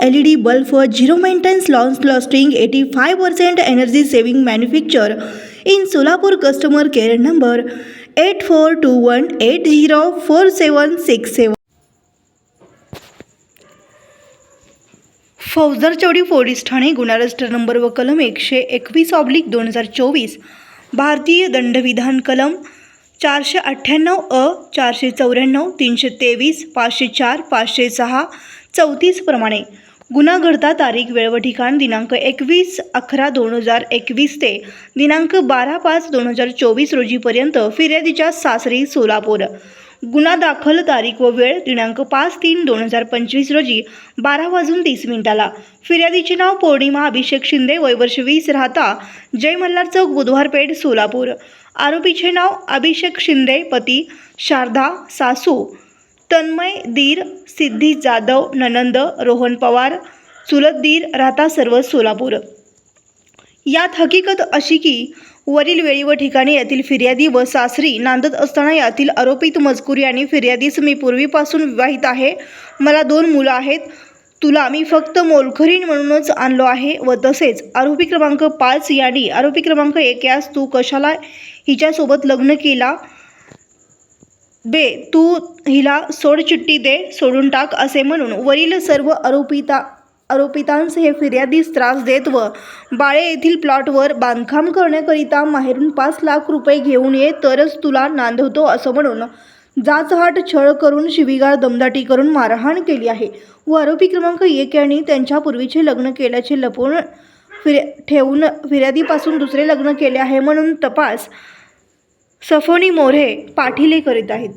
LED bulb for zero maintenance long lasting 85% energy saving manufacture in Solapur. Customer care number 8421804767. फौजदार चौडी police Thane गुन्हा register number व कलम 121/2024 भारतीय दंडविधान कलम 498 अ 494 323 504 506 34 प्रमाणे गुन्हा घडता तारीख वेळ व ठिकाण दिनांक 21/11/2021 ते दिनांक 12/5/2024 रोजीपर्यंत फिर्यादीच्या सासरी सोलापूर. गुन्हा दाखल तारीख व वेळ दिनांक 5/3/2025 रोजी 12:30 फिर्यादीचे नाव पौर्णिमा अभिषेक शिंदे, वय वर्ष 20, राहता जय मल्हार चौक, बुधवार पेठ, सोलापूर. आरोपीचे नाव अभिषेक शिंदे, पती शारदा, सासू तन्मय, दीर सिद्धी जाधव, ननंद रोहन पवार, चुलत दीर, राहता सर्व सोलापूर. यात हकीकत अशी की वरील वेळी व ठिकाणी यातील फिर्यादी व सासरी नांदत असताना यातील आरोपित मजकूर यांनी फिर्यादीस मी पूर्वीपासून विवाहित आहे, मला 2 मुलं आहेत, तुला मी फक्त मोलकरीण म्हणूनच आणलो आहे व तसेच आरोपी क्रमांक 5 यांनी आरोपी क्रमांक 1 यास तू कशाला हिच्यासोबत लग्न केला बे, तू हिला सोडचिठ्ठी दे, सोडून टाक असे म्हणून वरील सर्व आरोपितांस हे फिर्यादीस त्रास देत व बाळे येथील प्लॉटवर बांधकाम करण्याकरिता माहेरून 5 लाख रुपये घेऊन ये तरच तुला नांदवतो असं म्हणून जाचहाट, छळ करून, शिवीगाळ, दमदाटी करून मारहाण केली आहे व आरोपी क्रमांक 1 यांनी त्यांच्या पूर्वीचे लग्न केल्याचे लपवून ठेवून फिर्यादीपासून दुसरे लग्न केले आहे म्हणून तपास सफोनी मोरे पाटील करीत आहेत.